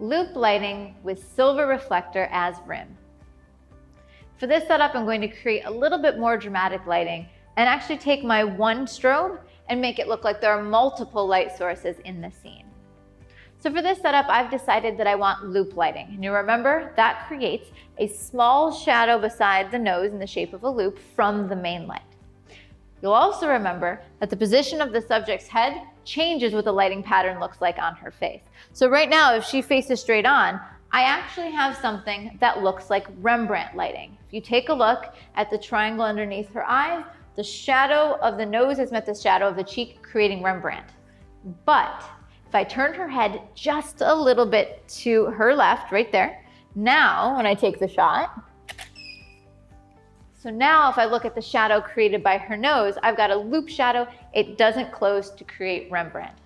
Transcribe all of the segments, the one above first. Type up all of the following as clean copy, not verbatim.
loop lighting with silver reflector as rim. For this setup, I'm going to create a little bit more dramatic lighting and actually take my one strobe and make it look like there are multiple light sources in the scene. So for this setup, I've decided that I want loop lighting. And you remember that creates a small shadow beside the nose in the shape of a loop from the main light. You'll also remember that the position of the subject's head changes what the lighting pattern looks like on her face. So right now, if she faces straight on, I actually have something that looks like Rembrandt lighting. If you take a look at the triangle underneath her eyes, the shadow of the nose has met the shadow of the cheek, creating Rembrandt. But if I turn her head just a little bit to her left, right there, now when I take the shot, so now if I look at the shadow created by her nose, I've got a loop shadow. It doesn't close to create Rembrandt.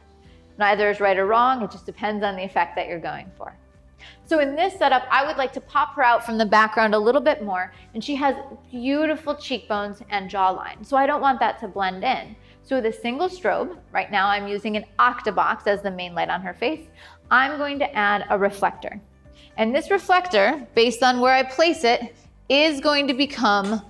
Neither is right or wrong. It just depends on the effect that you're going for. So in this setup, I would like to pop her out from the background a little bit more, and she has beautiful cheekbones and jawline. So I don't want that to blend in. So with a single strobe, right now I'm using an octabox as the main light on her face, I'm going to add a reflector. And this reflector, based on where I place it, is going to become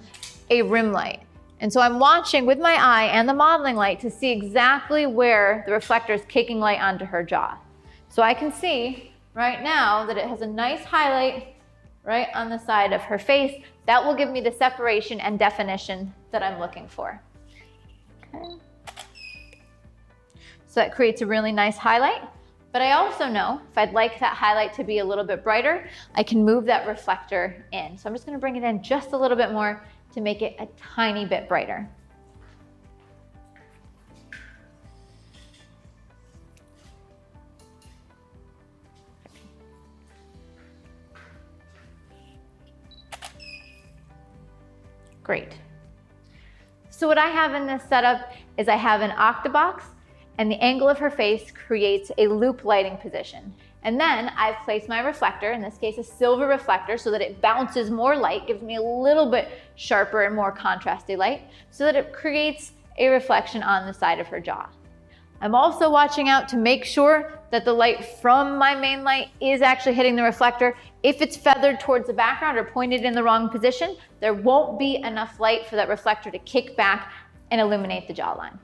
a rim light. And so I'm watching with my eye and the modeling light to see exactly where the reflector is kicking light onto her jaw. So I can see right now that it has a nice highlight right on the side of her face. That will give me the separation and definition that I'm looking for. Okay. So that creates a really nice highlight. But I also know if I'd like that highlight to be a little bit brighter, I can move that reflector in. So I'm just going to bring it in just a little bit more to make it a tiny bit brighter. Great. So what I have in this setup is I have an octabox, and the angle of her face creates a loop lighting position. And then I've placed my reflector, in this case a silver reflector, so that it bounces more light, gives me a little bit sharper and more contrasty light, so that it creates a reflection on the side of her jaw. I'm also watching out to make sure that the light from my main light is actually hitting the reflector. If it's feathered towards the background or pointed in the wrong position, there won't be enough light for that reflector to kick back and illuminate the jawline.